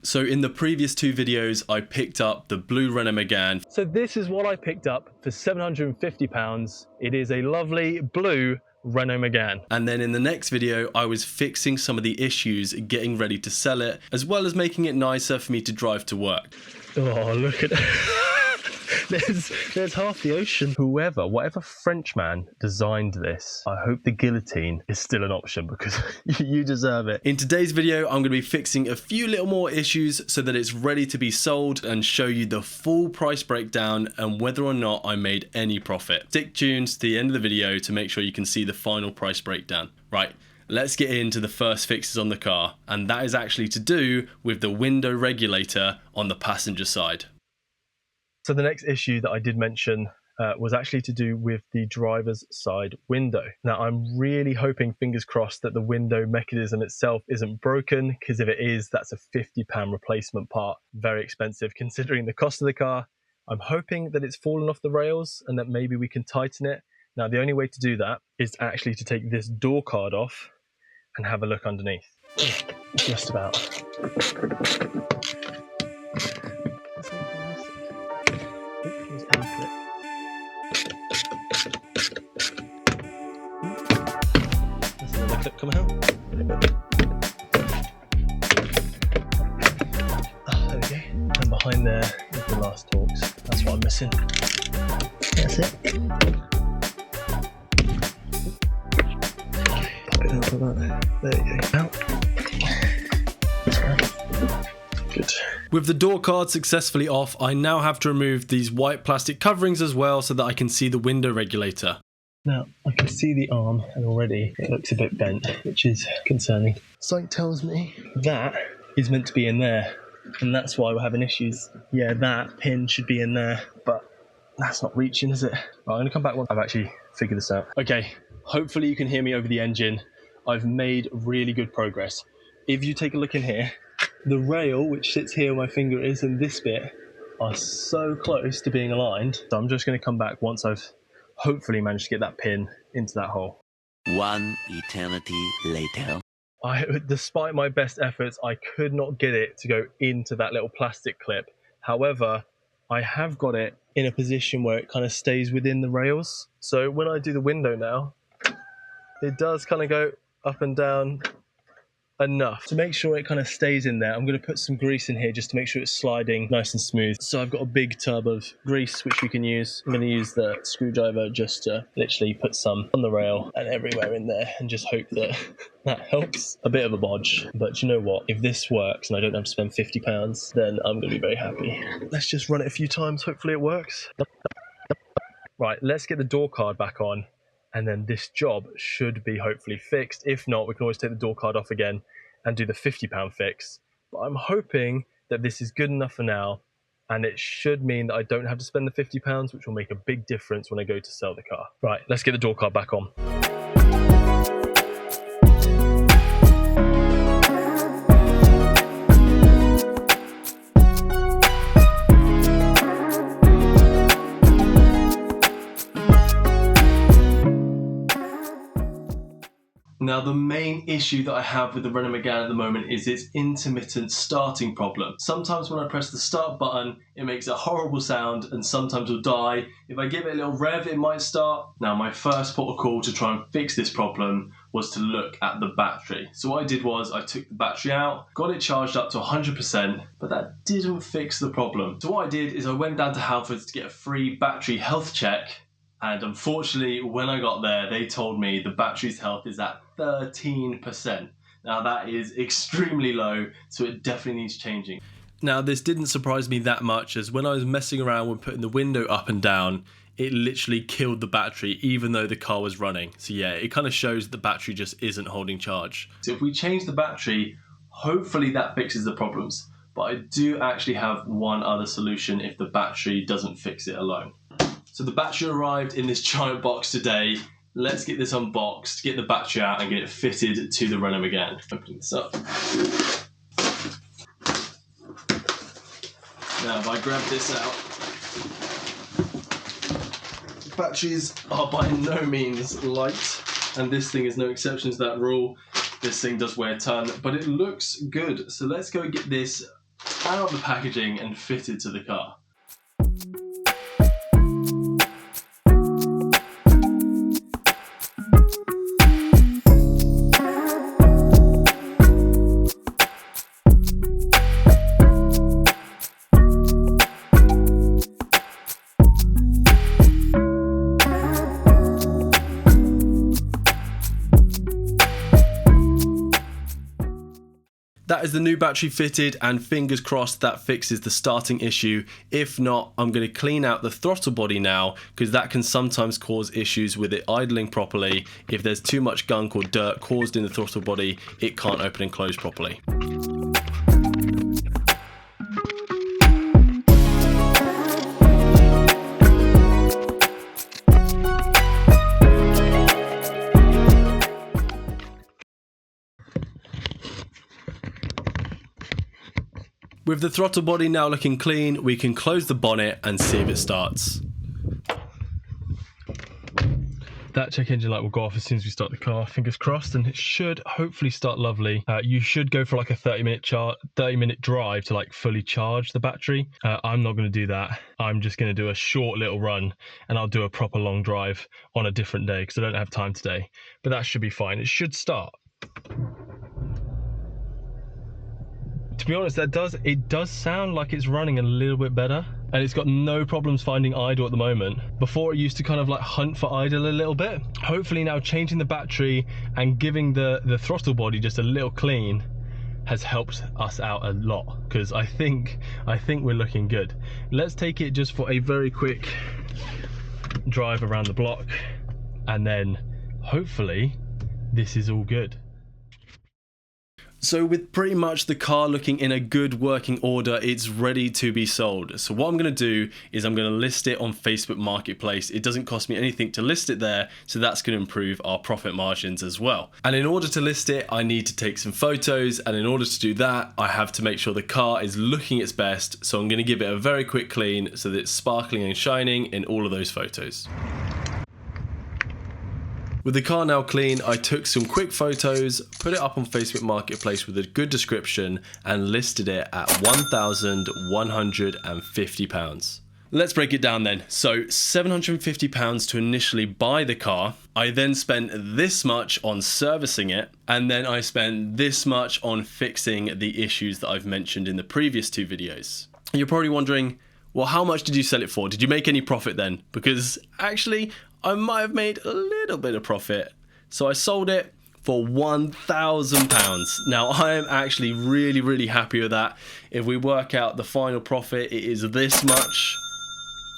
So in the previous two videos, I picked up the blue Renault Megane. So this is what I picked up for £750. It is a lovely blue Renault Megane. And then in the next video, I was fixing some of the issues, getting ready to sell it, as well as making it nicer for me to drive to work. Oh, look at there's half the ocean. Whatever Frenchman designed this, I hope the guillotine is still an option because you deserve it. In today's video, I'm going to be fixing a few little more issues so that it's ready to be sold and show you the full price breakdown and whether or not I made any profit. Stick tuned to the end of the video to make sure you can see the final price breakdown. Right. Let's get into the first fixes on the car, and that is actually to do with the window regulator on the passenger side. So the next issue that I did mention was actually to do with the driver's side window. Now I'm really hoping, fingers crossed, that the window mechanism itself isn't broken, because if it is, that's a £50 replacement part. Very expensive considering the cost of the car. I'm hoping that it's fallen off the rails and that maybe we can tighten it. Now the only way to do that is actually to take this door card off and have a look underneath. Just about. There's another clip coming out. There we go. And behind there is the last Torx. That's what I'm missing. That's it. There you go. Out. Good. With the door card successfully off, I now have to remove these white plastic coverings as well so that I can see the window regulator. Now, I can see the arm and already it looks a bit bent, which is concerning. Something tells me that is meant to be in there, and that's why we're having issues. Yeah, that pin should be in there, but that's not reaching, is it? Right, I'm going to come back once I've actually figured this out. Okay, hopefully you can hear me over the engine. I've made really good progress. If you take a look in here, the rail which sits here where my finger is and this bit are so close to being aligned. So I'm just going to come back once I've hopefully managed to get that pin into that hole. One eternity later. Despite my best efforts, I could not get it to go into that little plastic clip. However, I have got it in a position where it kind of stays within the rails. So when I do the window now, it does kind of go up and down enough to make sure it kind of stays in there. I'm going to put some grease in here just to make sure it's sliding nice and smooth. So I've got a big tub of grease which we can use. I'm going to use the screwdriver just to literally put some on the rail and everywhere in there and just hope that that helps. A bit of a bodge, but you know what? If this works and I don't have to spend £50, then I'm going to be very happy. Let's just run it a few times. Hopefully it works. Right, let's get the door card back on. And then this job should be hopefully fixed. If not, we can always take the door card off again and do the £50 fix. But I'm hoping that this is good enough for now, and it should mean that I don't have to spend the £50, which will make a big difference when I go to sell the car. Right, let's get the door card back on. Now the main issue that I have with the Renault Megane at the moment is its intermittent starting problem. Sometimes when I press the start button, it makes a horrible sound and sometimes it'll die. If I give it a little rev, it might start. Now my first port of call to try and fix this problem was to look at the battery. So what I did was I took the battery out, got it charged up to 100%, but that didn't fix the problem. So what I did is I went down to Halfords to get a free battery health check. And unfortunately, when I got there, they told me the battery's health is at 13%. Now that is extremely low, so it definitely needs changing. Now this didn't surprise me that much, as when I was messing around with putting the window up and down, it literally killed the battery even though the car was running. So yeah, it kind of shows the battery just isn't holding charge. So if we change the battery, hopefully that fixes the problems. But I do actually have one other solution if the battery doesn't fix it alone. So the battery arrived in this giant box today. Let's get this unboxed, get the battery out and get it fitted to the Renault Megane. Open this up. Now if I grab this out, batteries are by no means light, and this thing is no exception to that rule. This thing does weigh a ton, but it looks good. So let's go get this out of the packaging and fitted to the car. That is the new battery fitted, and fingers crossed that fixes the starting issue. If not, I'm going to clean out the throttle body now, because that can sometimes cause issues with it idling properly. If there's too much gunk or dirt caused in the throttle body, it can't open and close properly. With the throttle body now looking clean, we can close the bonnet and see if it starts. That check engine light will go off as soon as we start the car, fingers crossed, and it should hopefully start lovely. You should go for like a 30-minute drive to like fully charge the battery. I'm not going to do that. I'm just going to do a short little run, and I'll do a proper long drive on a different day because I don't have time today. But that should be fine. It should start. To be honest, it does sound like it's running a little bit better, and it's got no problems finding idle at the moment. Before, it used to kind of like hunt for idle a little bit. Hopefully now changing the battery and giving the throttle body just a little clean has helped us out a lot, because I think we're looking good. Let's take it just for a very quick drive around the block, and then hopefully this is all good. So with pretty much the car looking in a good working order, it's ready to be sold. So what I'm going to do is I'm going to list it on Facebook Marketplace. It doesn't cost me anything to list it there, so that's going to improve our profit margins as well. And in order to list it, I need to take some photos, and in order to do that, I have to make sure the car is looking its best. So I'm going to give it a very quick clean so that it's sparkling and shining in all of those photos. With the car now clean, I took some quick photos, put it up on Facebook Marketplace with a good description, and listed it at £1,150. Let's break it down then. So £750 to initially buy the car. I then spent this much on servicing it, and then I spent this much on fixing the issues that I've mentioned in the previous two videos. You're probably wondering, well, how much did you sell it for? Did you make any profit then? Because actually, I might have made a little bit of profit. So I sold it for £1,000. Now I am actually really happy with that. If we work out the final profit, it is this much.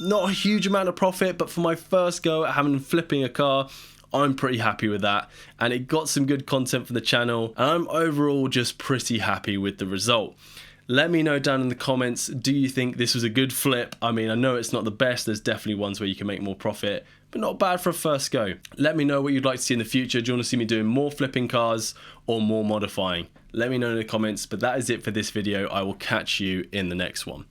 Not a huge amount of profit, but for my first go at flipping a car, I'm pretty happy with that. And it got some good content for the channel, and I'm overall just pretty happy with the result. Let me know down in the comments, do you think this was a good flip? I mean, I know it's not the best, there's definitely ones where you can make more profit, but not bad for a first go. Let me know what you'd like to see in the future. Do you want to see me doing more flipping cars or more modifying? Let me know in the comments, but that is it for this video. I will catch you in the next one.